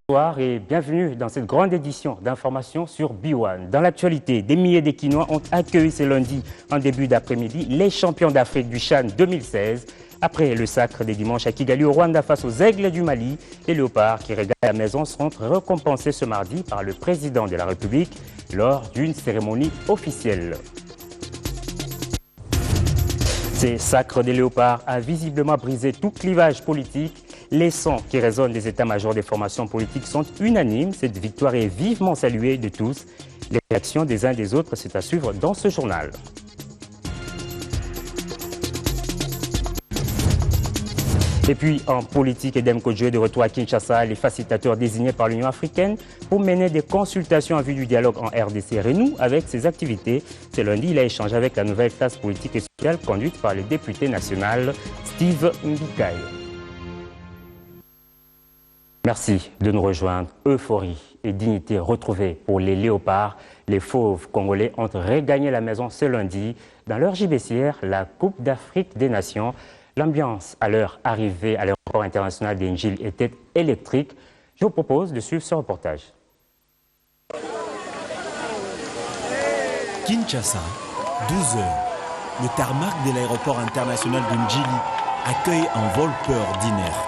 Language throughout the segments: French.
Bonsoir et bienvenue dans cette grande édition d'informations sur B1. Dans l'actualité, des milliers de Kinois ont accueilli ce lundi en début d'après-midi les champions d'Afrique du CHAN 2016. Après le sacre des dimanches à Kigali au Rwanda face aux Aigles du Mali, les Léopards qui régalent la maison seront récompensés ce mardi par le président de la République lors d'une cérémonie officielle. Ce sacre des Léopards a visiblement brisé tout clivage politique. Les sons qui résonnent des états-majors des formations politiques sont unanimes. Cette victoire est vivement saluée de tous. Les réactions des uns et des autres, c'est à suivre dans ce journal. Et puis, en politique, Edem Kodjo est de retour à Kinshasa, les facilitateurs désignés par l'Union africaine pour mener des consultations en vue du dialogue en RDC renoue avec ses activités. Ce lundi, il a échangé avec la nouvelle classe politique et sociale conduite par le député national Steve Mbikaï. Merci de nous rejoindre. Euphorie et dignité retrouvées pour les Léopards. Les Fauves congolais ont regagné la maison ce lundi dans leur JBCR, la Coupe d'Afrique des Nations. L'ambiance à leur arrivée à l'aéroport international d'Enjil était électrique. Je vous propose de suivre ce reportage. Kinshasa, 12 heures. Le tarmac de l'aéroport international d'Enjili accueille un vol peu ordinaire.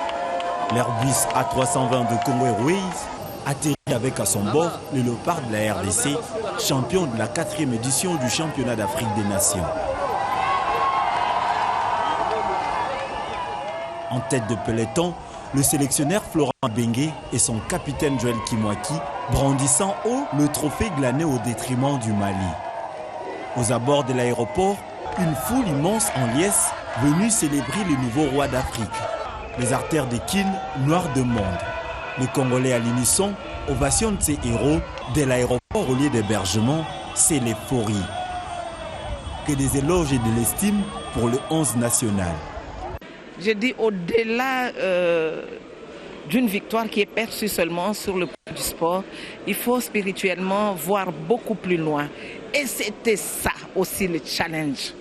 L'Airbus A320 de Congo Airways atterrit avec à son bord le Léopard de la RDC, champion de la 4e édition du championnat d'Afrique des Nations. En tête de peloton, le sélectionneur Florent Bengue et son capitaine Joël Kimwaki, brandissant haut le trophée glané au détriment du Mali. Aux abords de l'aéroport, une foule immense en liesse venue célébrer le nouveau roi d'Afrique. Les artères de Kin, noirs de monde. Les Congolais à l'unisson ovationnent ces héros dès l'aéroport au lieu d'hébergement, c'est l'euphorie. Que des éloges et de l'estime pour le 11 national. Je dis au-delà d'une victoire qui est perçue seulement sur le plan du sport, il faut spirituellement voir beaucoup plus loin. Et c'était ça aussi le challenge.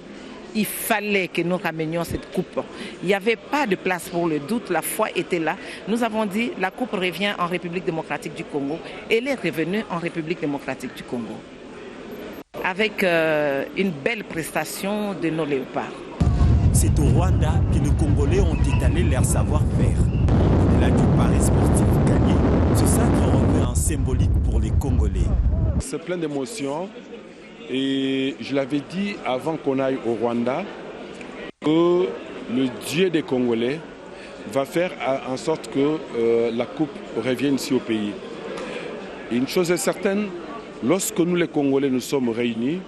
Il fallait que nous ramenions cette coupe. Il n'y avait pas de place pour le doute, la foi était là. Nous avons dit la coupe revient en République démocratique du Congo. Elle est revenue en République démocratique du Congo. Avec une belle prestation de nos léopards. C'est au Rwanda que les Congolais ont étalé leur savoir-faire. Au-delà du pari sportif gagné, ce sacre revêt un symbolique pour les Congolais. C'est plein d'émotions. Et je l'avais dit avant qu'on aille au Rwanda que le Dieu des Congolais va faire en sorte que la coupe revienne ici au pays. Et une chose est certaine, lorsque nous les Congolais nous sommes réunis,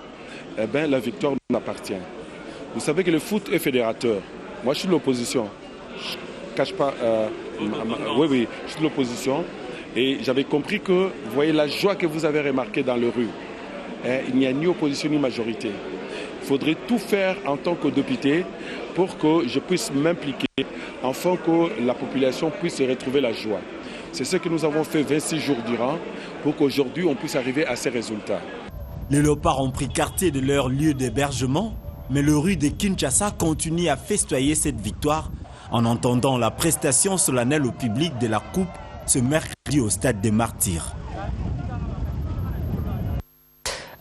eh bien, la victoire nous appartient. Vous savez que le foot est fédérateur. Moi je suis de l'opposition. Je ne cache pas. Oui, je suis de l'opposition. Et j'avais compris que, vous voyez la joie que vous avez remarquée dans les rues. Il n'y a ni opposition ni majorité. Il faudrait tout faire en tant que député pour que je puisse m'impliquer afin que la population puisse retrouver la joie. C'est ce que nous avons fait 26 jours durant pour qu'aujourd'hui on puisse arriver à ces résultats. Les Léopards ont pris quartier de leur lieu d'hébergement, mais le rue de Kinshasa continue à festoyer cette victoire en entendant la prestation solennelle au public de la Coupe ce mercredi au Stade des Martyrs.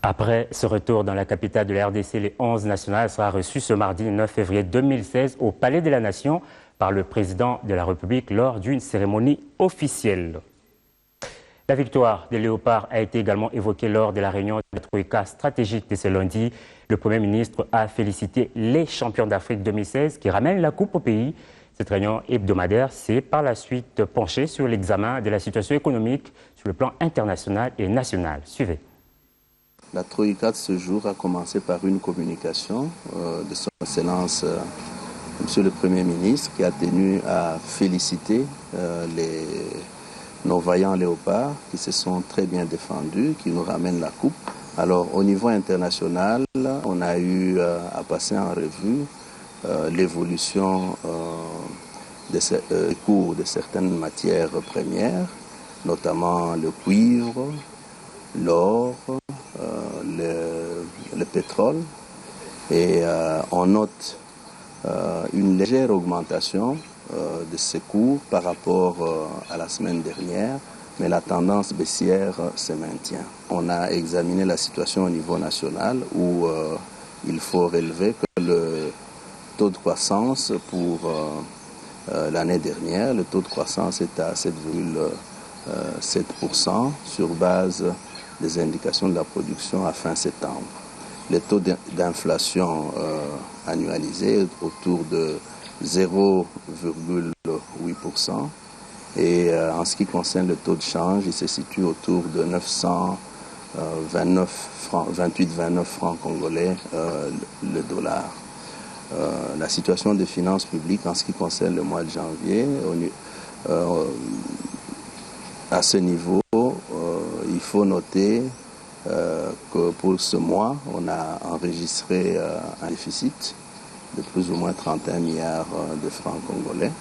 Après ce retour dans la capitale de la RDC, le 11 national sera reçu ce mardi 9 février 2016 au Palais de la Nation par le président de la République lors d'une cérémonie officielle. La victoire des Léopards a été également évoquée lors de la réunion de la Troïka stratégique de ce lundi. Le Premier ministre a félicité les champions d'Afrique 2016 qui ramènent la coupe au pays. Cette réunion hebdomadaire s'est par la suite penchée sur l'examen de la situation économique sur le plan international et national. Suivez. La Troïka de ce jour a commencé par une communication de son Excellence Monsieur le Premier ministre qui a tenu à féliciter nos vaillants léopards qui se sont très bien défendus, qui nous ramènent la coupe. Alors au niveau international, on a eu à passer en revue l'évolution des cours de certaines matières premières, notamment le cuivre, l'or, le pétrole. Et on note une légère augmentation de secours par rapport à la semaine dernière, mais la tendance baissière se maintient. On a examiné la situation au niveau national où il faut relever que le taux de croissance pour l'année dernière, le taux de croissance est à 7,7% sur base des indications de la production à fin septembre. Le taux d'inflation annualisé est autour de 0,8%. Et en ce qui concerne le taux de change, il se situe autour de 28-29 francs congolais le dollar. La situation des finances publiques en ce qui concerne le mois de janvier, à ce niveau, il faut noter que pour ce mois, on a enregistré un déficit de plus ou moins 31 milliards de francs congolais,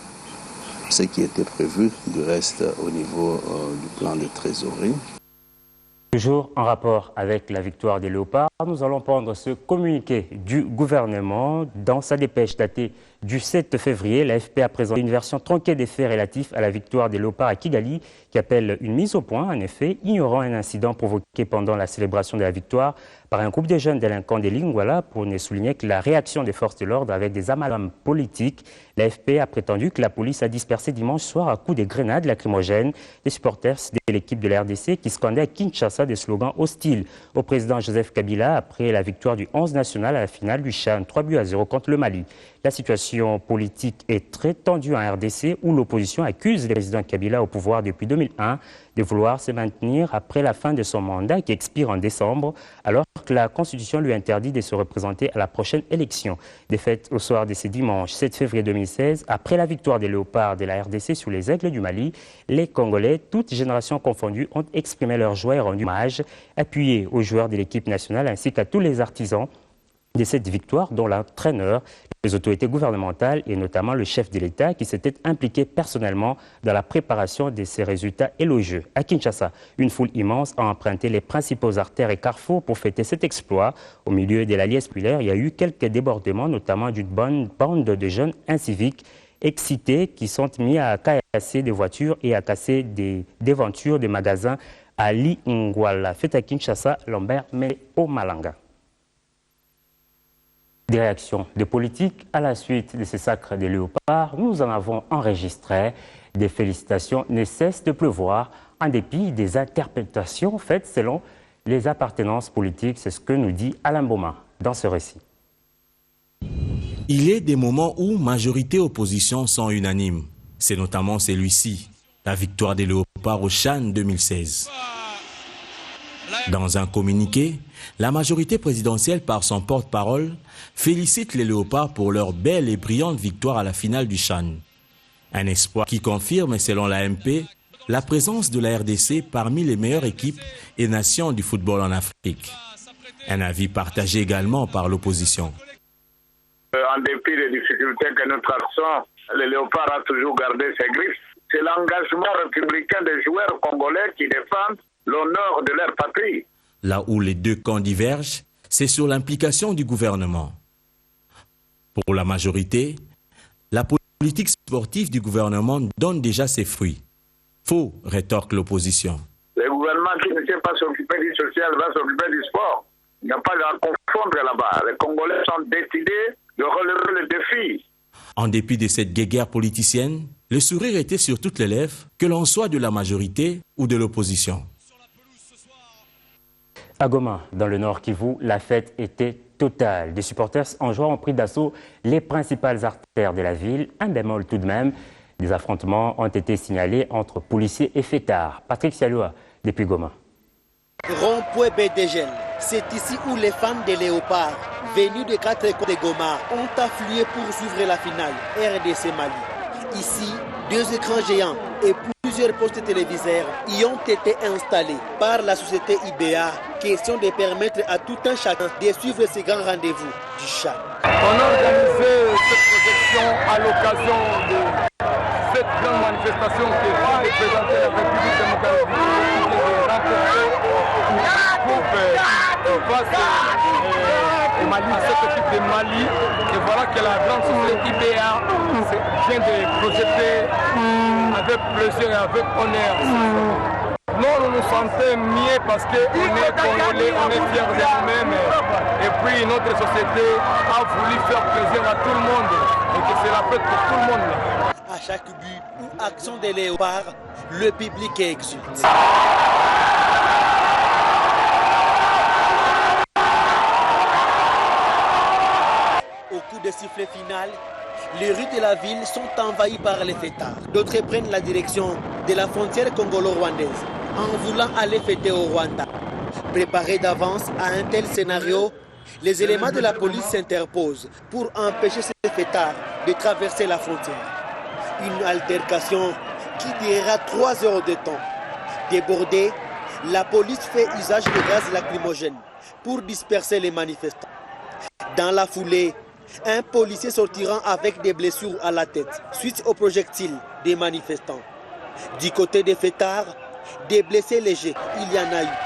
ce qui était prévu du reste au niveau du plan de trésorerie. Toujours en rapport avec la victoire des Léopards, nous allons prendre ce communiqué du gouvernement. Dans sa dépêche datée du 7 février, l'AFP a présenté une version tronquée des faits relatifs à la victoire des Léopards à Kigali qui appelle une mise au point, en effet, ignorant un incident provoqué pendant la célébration de la victoire par un groupe de jeunes délinquants des Lingwala pour ne souligner que la réaction des forces de l'ordre avec des amalgames politiques. L'AFP a prétendu que la police a dispersé dimanche soir à coups de grenades lacrymogènes les supporters de l'équipe de la RDC qui scandaient à Kinshasa des slogans hostiles au président Joseph Kabila après la victoire du 11 national à la finale du CHAN 3-0 contre le Mali. La situation politique est très tendue en RDC où l'opposition accuse le président Kabila au pouvoir depuis 2001 de vouloir se maintenir après la fin de son mandat qui expire en décembre alors que la Constitution lui interdit de se représenter à la prochaine élection. Défaite au soir de ce dimanche 7 février 2016, après la victoire des Léopards de la RDC sur les Aigles du Mali, les Congolais, toutes générations confondues, ont exprimé leur joie et rendu hommage, appuyé aux joueurs de l'équipe nationale ainsi qu'à tous les artisans de cette victoire, dont l'entraîneur, les autorités gouvernementales et notamment le chef de l'État qui s'était impliqué personnellement dans la préparation de ces résultats élogieux. À Kinshasa, une foule immense a emprunté les principaux artères et carrefours pour fêter cet exploit. Au milieu de la liesse populaire, il y a eu quelques débordements, notamment d'une bonne bande de jeunes inciviques excités qui sont mis à casser des voitures et à casser des devantures de magasins à Lingwala. Fête à Kinshasa, Lambert mais au Malanga. Des réactions de politiques à la suite de ces sacres des Léopards, nous en avons enregistré. Des félicitations ne cessent de pleuvoir en dépit des interprétations faites selon les appartenances politiques. C'est ce que nous dit Alain Boma dans ce récit. Il est des moments où majorité et opposition sont unanimes. C'est notamment celui-ci, la victoire des Léopards au CHAN 2016. Dans un communiqué, la majorité présidentielle, par son porte-parole, félicite les Léopards pour leur belle et brillante victoire à la finale du CHAN. Un espoir qui confirme, selon l'AMP, la présence de la RDC parmi les meilleures équipes et nations du football en Afrique. Un avis partagé également par l'opposition. En dépit des difficultés que nous traversons, les Léopards ont toujours gardé ses griffes. C'est l'engagement républicain des joueurs congolais qui défendent l'honneur de leur patrie. Là où les deux camps divergent, c'est sur l'implication du gouvernement. Pour la majorité, la politique sportive du gouvernement donne déjà ses fruits. Faux, rétorque l'opposition. Le gouvernement qui ne sait pas s'occuper du social va s'occuper du sport. Il n'y a pas à confondre là-bas. Les Congolais sont décidés de relever le défi. En dépit de cette guéguerre politicienne, le sourire était sur toutes les lèvres, que l'on soit de la majorité ou de l'opposition. À Goma, dans le Nord Kivu, la fête était totale. Des supporters en joie ont pris d'assaut les principales artères de la ville. Un bémol tout de même, des affrontements ont été signalés entre policiers et fêtards. Patrick Sialoua, depuis Goma. Rond-point BDGN, c'est ici où les fans des Léopards, venus de 4 écoles de Goma, ont afflué pour suivre la finale RDC Mali. Ici, 2 écrans géants et plusieurs postes téléviseurs y ont été installés par la société IBA. Question de permettre à tout un chacun de suivre ces grands rendez-vous du CHAN. On a organisé cette projection à l'occasion de cette grande manifestation qui va représenter la République démocratique du Congo face au Mali, cette équipe de Mali, et voilà que la grande société IBA vient de projeter avec plaisir et avec honneur. Nous nous sentons mieux parce qu'on est Congolais, on est fiers de nous-mêmes. Et puis notre société a voulu faire plaisir à tout le monde et que c'est la fête pour tout le monde. À chaque but ou action des léopards, le public est exulte. Au coup de sifflet final, les rues de la ville sont envahies par les fêtards. D'autres prennent la direction de la frontière congolo-rwandaise en voulant aller fêter au Rwanda. Préparés d'avance à un tel scénario, les éléments de la police s'interposent pour empêcher ces fêtards de traverser la frontière. Une altercation qui durera 3 heures de temps. Débordée, la police fait usage de gaz lacrymogène pour disperser les manifestants. Dans la foulée, un policier sortira avec des blessures à la tête suite aux projectiles des manifestants. Du côté des fêtards, des blessés légers, il y en a eu.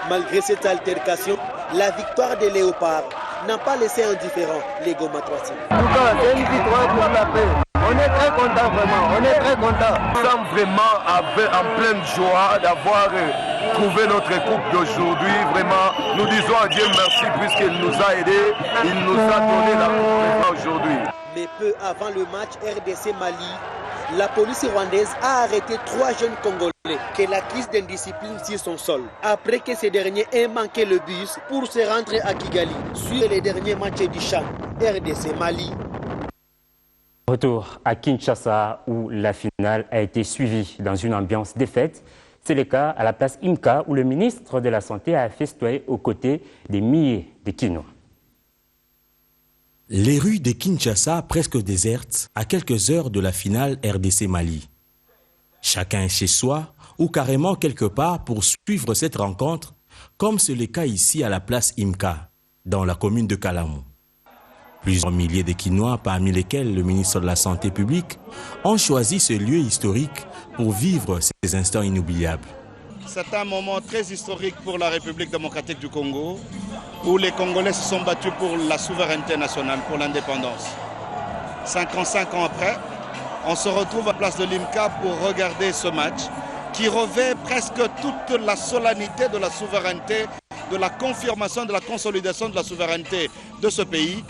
Malgré cette altercation, la victoire des léopards n'a pas laissé indifférent les Goma-Troisiens. C'est une victoire pour la paix. On est très contents vraiment, on est très contents. Nous sommes vraiment en pleine joie d'avoir trouvé notre coupe d'aujourd'hui. Vraiment, nous disons à Dieu merci puisqu'il nous a aidés, il nous a donné la coupe aujourd'hui. Mais peu avant le match RDC-Mali, la police rwandaise a arrêté 3 jeunes Congolais qu'elle accuse d'indiscipline sur son sol, après que ces derniers aient manqué le bus pour se rendre à Kigali, suivre les derniers matchs du CHAN RDC-Mali. Retour à Kinshasa où la finale a été suivie dans une ambiance défaite. C'est le cas à la place Imka où le ministre de la Santé a festoyé aux côtés des milliers de Kinois. Les rues de Kinshasa presque désertes à quelques heures de la finale RDC-Mali. Chacun est chez soi ou carrément quelque part pour suivre cette rencontre, comme c'est le cas ici à la place Imka, dans la commune de Kalamou. Plusieurs milliers de Kinois, parmi lesquels le ministre de la Santé publique, ont choisi ce lieu historique pour vivre ces instants inoubliables. C'est un moment très historique pour la République démocratique du Congo, où les Congolais se sont battus pour la souveraineté nationale, pour l'indépendance. 55 ans après, on se retrouve à place de l'IMCA pour regarder ce match qui revêt presque toute la solennité de la souveraineté, de la confirmation, de la consolidation de la souveraineté de ce pays,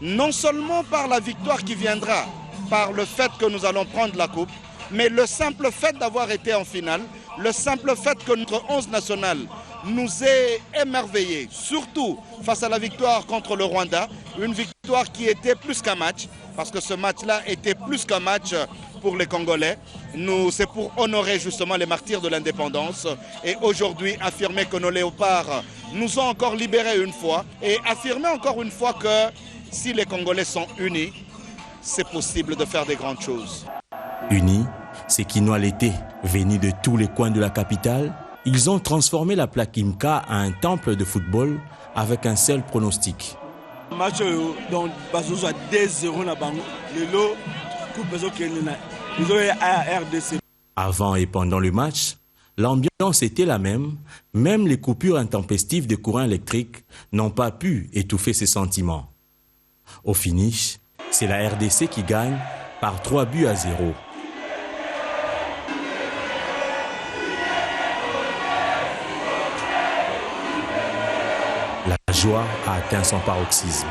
non seulement par la victoire qui viendra, par le fait que nous allons prendre la coupe, mais le simple fait d'avoir été en finale, le simple fait que notre 11 national nous ait émerveillés, surtout face à la victoire contre le Rwanda, une victoire qui était plus qu'un match, parce que ce match-là était plus qu'un match pour les Congolais. C'est pour honorer justement les martyrs de l'indépendance et aujourd'hui affirmer que nos léopards nous ont encore libérés une fois et affirmer encore une fois que si les Congolais sont unis, c'est possible de faire des grandes choses. Unis, ces Kinois l'été, venus de tous les coins de la capitale, ils ont transformé la plaque Imka en un temple de football avec un seul pronostic. Match donc bazozo 2-0 na bango lelo coupe bazo kenena ils ont RDC. Avant et pendant le match, l'ambiance était la même, même les coupures intempestives de courant électrique n'ont pas pu étouffer ces sentiments. Au finish, c'est la RDC qui gagne par 3-0. La joie a atteint son paroxysme.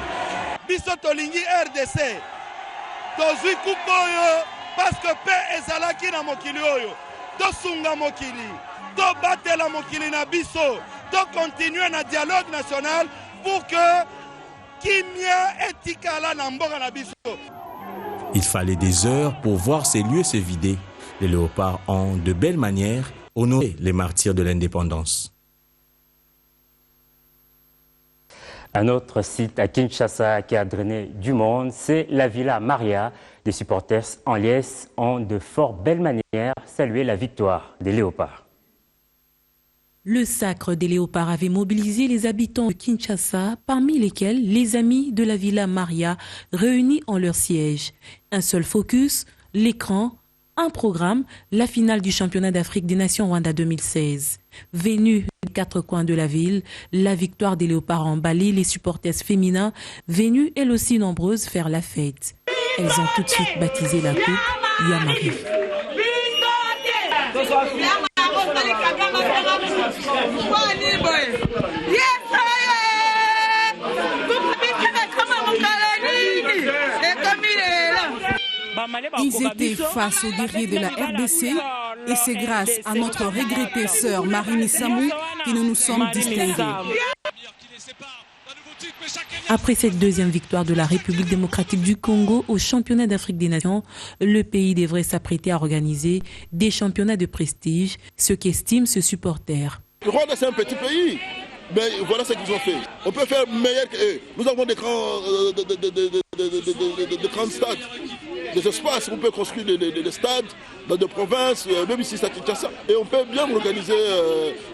Biso tolingi RDC. Tozui kuboyo parce que paix ezalaki na mokili oyo. Tosunga mokili. To batela mokili na biso. To continuer na dialogue national pour que kimia etikala na mboka na biso. Il fallait des heures pour voir ces lieux se vider. Les léopards ont de belles manières honoré les martyrs de l'indépendance. Un autre site à Kinshasa qui a drainé du monde, c'est la Villa Maria. Les supporters en liesse ont de fort belles manières salué la victoire des léopards. Le sacre des léopards avait mobilisé les habitants de Kinshasa, parmi lesquels les amis de la Villa Maria réunis en leur siège. Un seul focus, l'écran, Un programme, la finale du championnat d'Afrique des Nations Rwanda 2016. Venus des 4 coins de la ville, la victoire des Léopards en Bali, les supporters féminins, venues elles aussi nombreuses faire la fête. Elles ont tout de suite baptisé la coupe Yamari. Ils étaient face aux guerriers de la RDC et c'est grâce à notre regrettée sœur Marini Samou que nous nous sommes distingués. Après cette deuxième victoire de la République démocratique du Congo au championnat d'Afrique des Nations, le pays devrait s'apprêter à organiser des championnats de prestige, ce qu'estime ce supporter. Le Rwanda, c'est un petit pays. Mais voilà ce qu'ils ont fait. On peut faire meilleur qu'eux. Nous avons des grands stades, des espaces où on peut construire des stades dans des provinces, même ici c'est à Kinshasa. Et on peut bien organiser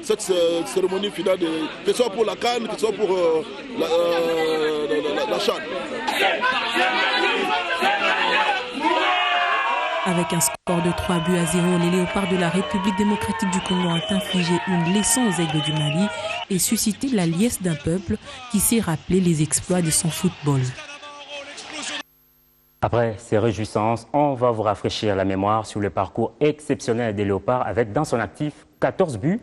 cette cérémonie finale, que ce soit pour la CAN, que ce soit pour la CHAN. Avec un score de 3-0, les Léopards de la République démocratique du Congo ont infligé une leçon aux Aigles du Mali et suscité la liesse d'un peuple qui s'est rappelé les exploits de son football. Après ces réjouissances, on va vous rafraîchir la mémoire sur le parcours exceptionnel des Léopards avec dans son actif 14 buts.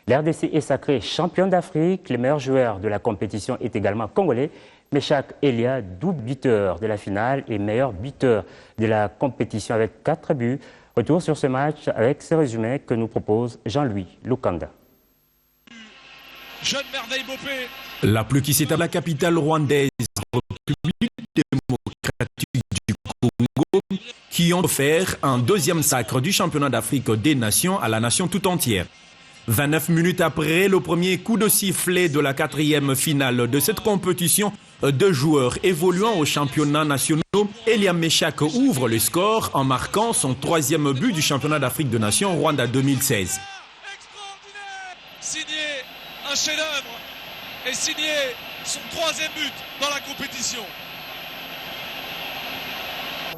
L'RDC est sacré champion d'Afrique. Les meilleurs joueurs de la compétition est également congolais. Meshak Elia, double buteur de la finale et meilleur buteur de la compétition avec 4 buts. Retour sur ce match avec ce résumé que nous propose Jean-Louis Lukanda. Jeune merveille Bopé. La pluie qui s'étend à la capitale rwandaise, République démocratique du Congo, qui ont offert un deuxième sacre du championnat d'Afrique des Nations à la nation tout entière. 29 minutes après le premier coup de sifflet de la 4e finale de cette compétition, 2 joueurs évoluant au championnat national, Elia Meshak ouvre le score en marquant son 3e but du championnat d'Afrique des Nations Rwanda 2016. Signé un chef-d'œuvre et signé son 3e but dans la compétition.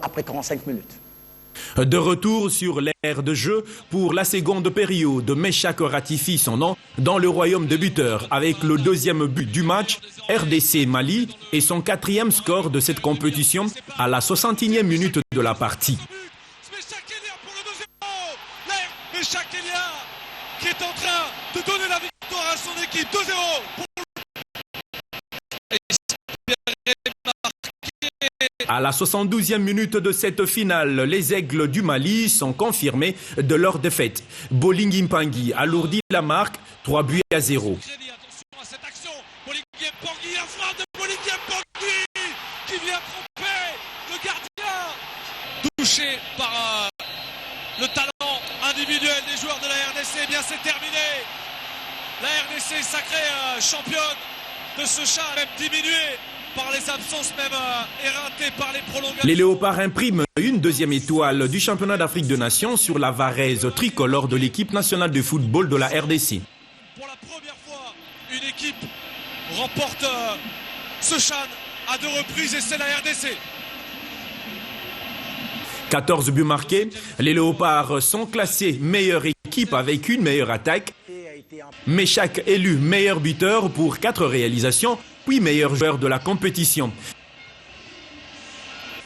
Après 45 minutes. De retour sur l'aire de jeu pour la seconde période, Meshak ratifie son nom dans le royaume de buteurs avec le 2e but du match, RDC Mali, et son 4e score de cette compétition à la 61e minute de la partie. Meshak Elia qui est en train de donner la victoire à son équipe 2-0 pour... À la 72e minute de cette finale, les Aigles du Mali sont confirmés de leur défaite. Bolingi Mpangi alourdit la marque, 3-0. Attention à cette action, Bolingi Mpangi, la frappe de Bolingi Mpangi qui vient tromper le gardien. Touché par le talent individuel des joueurs de la RDC, eh bien c'est terminé. La RDC sacrée championne de ce chat, même diminuée par les absences, même éreintées par les prolongations. Les Léopards impriment une 2e étoile du championnat d'Afrique des Nations sur la varèse tricolore de l'équipe nationale de football de la RDC. Pour la première fois, une équipe remporte ce CHAN à 2 reprises et c'est la RDC. 14 buts marqués, les Léopards sont classés meilleure équipe avec une meilleure attaque. Meshak élu meilleur buteur pour 4 réalisations, puis meilleur joueur de la compétition.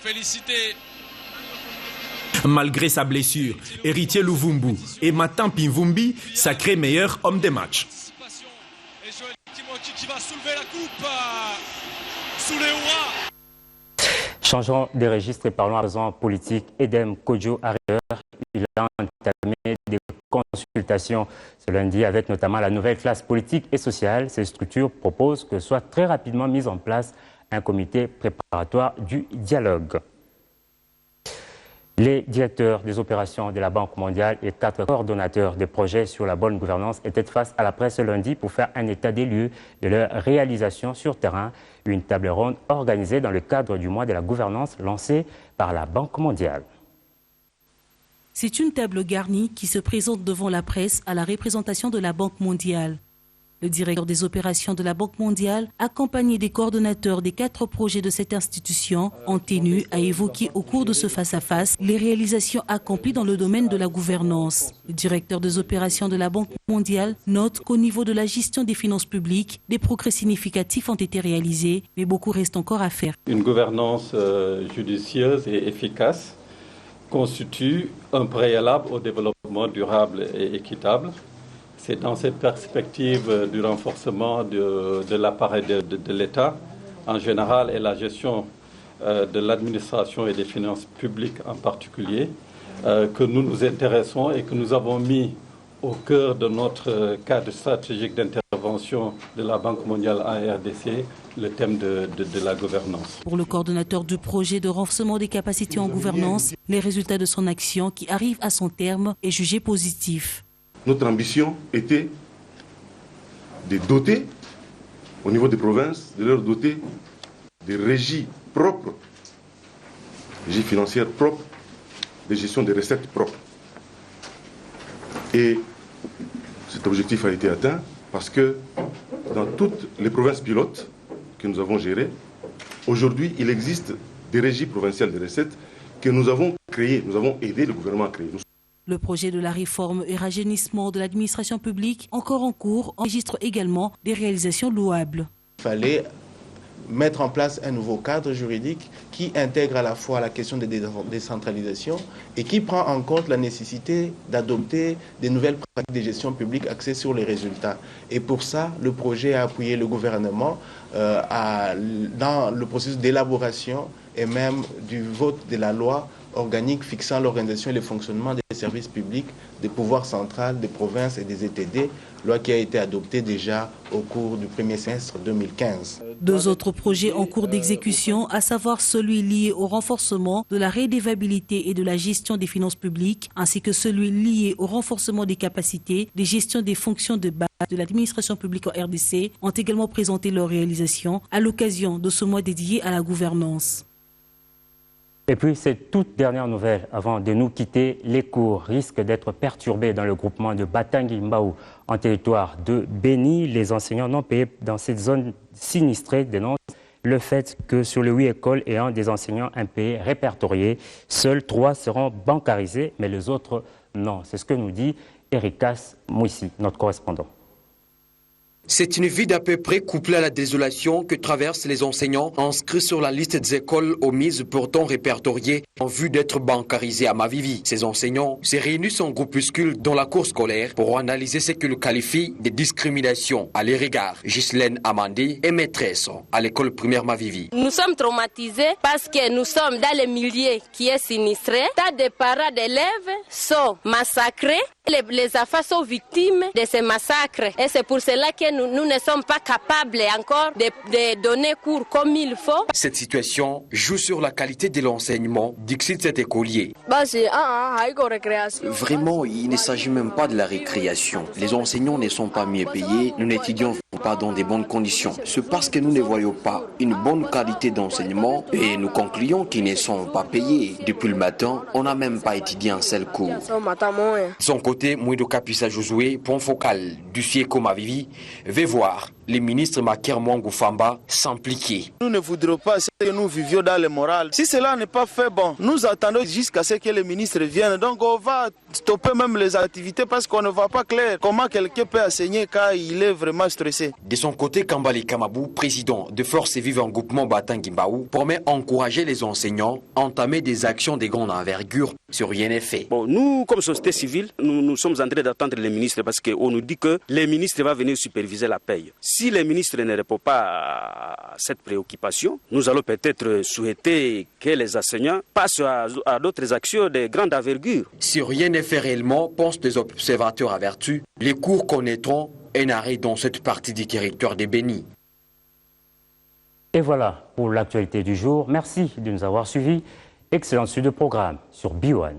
Félicité. Malgré sa blessure, Héritier Luvumbu et Matin Pimvumbi sacré meilleur homme des matchs. Et Joël Kimwaki qui va soulever la coupe sous les hurrahs. Changeons de registre et parlons à présent politique. Edem Kodjo arrière, il a entamé des consultations ce lundi avec notamment la nouvelle classe politique et sociale. Ces structures proposent que soit très rapidement mis en place un comité préparatoire du dialogue. Les directeurs des opérations de la Banque mondiale et 4 coordonnateurs des projets sur la bonne gouvernance étaient face à la presse ce lundi pour faire un état des lieux de leur réalisation sur terrain. Une table ronde organisée dans le cadre du mois de la gouvernance lancé par la Banque mondiale. C'est une table garnie qui se présente devant la presse à la représentation de la Banque mondiale. Le directeur des opérations de la Banque mondiale, accompagné des coordonnateurs des 4 projets de cette institution, ont tenu à évoquer au cours de ce face-à-face les réalisations accomplies dans le domaine de la gouvernance. Le directeur des opérations de la Banque mondiale note qu'au niveau de la gestion des finances publiques, des progrès significatifs ont été réalisés, mais beaucoup reste encore à faire. Une gouvernance judicieuse et efficace constitue un préalable au développement durable et équitable. C'est dans cette perspective du renforcement de l'appareil de l'État en général et la gestion de l'administration et des finances publiques en particulier que nous nous intéressons et que nous avons mis au cœur de notre cadre stratégique d'intervention de la Banque mondiale en RDC, le thème de la gouvernance. Pour le coordonnateur du projet de renforcement des capacités en gouvernance, les résultats de son action qui arrive à son terme est jugé positif. Notre ambition était de doter, au niveau des provinces, de leur doter des régies propres, régies financières propres, de gestion des recettes propres. Et cet objectif a été atteint parce que dans toutes les provinces pilotes que nous avons gérées, aujourd'hui, il existe des régies provinciales des recettes que nous avons créées, nous avons aidé le gouvernement à créer. Le projet de la réforme et rajeunissement de l'administration publique, encore en cours, enregistre également des réalisations louables. Il fallait mettre en place un nouveau cadre juridique qui intègre à la fois la question de décentralisation et qui prend en compte la nécessité d'adopter des nouvelles pratiques de gestion publique axées sur les résultats. Et pour ça, le projet a appuyé le gouvernement dans le processus d'élaboration et même du vote de la loi organique fixant l'organisation et le fonctionnement des services publics, des pouvoirs centraux, des provinces et des ETD, loi qui a été adoptée déjà au cours du premier semestre 2015. 2 autres projets en cours d'exécution, à savoir celui lié au renforcement de la redevabilité et de la gestion des finances publiques, ainsi que celui lié au renforcement des capacités de gestion des fonctions de base de l'administration publique en RDC, ont également présenté leurs réalisations à l'occasion de ce mois dédié à la gouvernance. Et puis, cette toute dernière nouvelle, avant de nous quitter, les cours risquent d'être perturbés dans le groupement de Batangi Mbao, en territoire de Béni. Les enseignants non payés dans cette zone sinistrée dénoncent le fait que sur les 8 écoles ayant des enseignants impayés répertoriés, seuls 3 seront bancarisés, mais les autres non. C'est ce que nous dit Erikas Mouissi, notre correspondant. C'est une vie d'à peu près couplée à la désolation que traversent les enseignants inscrits sur la liste des écoles omises pourtant répertoriées en vue d'être bancarisés à Mavivi. Ces enseignants se réunissent en groupuscule dans la cour scolaire pour analyser ce qu'ils qualifient de discrimination à leur égard. Ghislaine Amandi est maîtresse à l'école primaire Mavivi. Nous sommes traumatisés parce que nous sommes dans le milieu qui est sinistré. Tas de parents d'élèves sont massacrés. Les enfants sont victimes de ces massacres et c'est pour cela que nous ne sommes pas capables encore de donner cours comme il faut. Cette situation joue sur la qualité de l'enseignement, dit cet écolier. Vraiment, il ne s'agit même pas de la récréation. Les enseignants ne sont pas mieux payés, nous n'étudions pas dans de bonnes conditions. C'est parce que nous ne voyons pas une bonne qualité d'enseignement et nous concluons qu'ils ne sont pas payés. Depuis le matin, on n'a même pas étudié un seul cours. Son côté, Mouido Kapisa Josué, point focal du Sieko Mavivi, veut voir les ministres Maker Mwangu Famba s'impliquer. Nous ne voudrons pas que nous vivions dans le moral. Si cela n'est pas fait, bon, nous attendons jusqu'à ce que les ministres viennent. Donc on va stopper même les activités parce qu'on ne voit pas clair comment quelqu'un peut enseigner quand il est vraiment stressé. De son côté, Kambali Kamabou, président de Forces Vives en groupement Batangi Mbao, promet encourager les enseignants à entamer des actions de grande envergure sur rien n'est fait. Bon, nous, comme société civile, nous sommes en train d'attendre les ministres parce qu'on nous dit que les ministres vont venir superviser la paye. Si les ministres ne répondent pas à cette préoccupation, nous allons peut-être souhaiter que les enseignants passent à d'autres actions de grande envergure. Si rien n'est fait réellement, pensent les observateurs avertis, les cours connaîtront un arrêt dans cette partie du territoire des Béni. Et voilà pour l'actualité du jour. Merci de nous avoir suivis. Excellente suite de programme sur B1.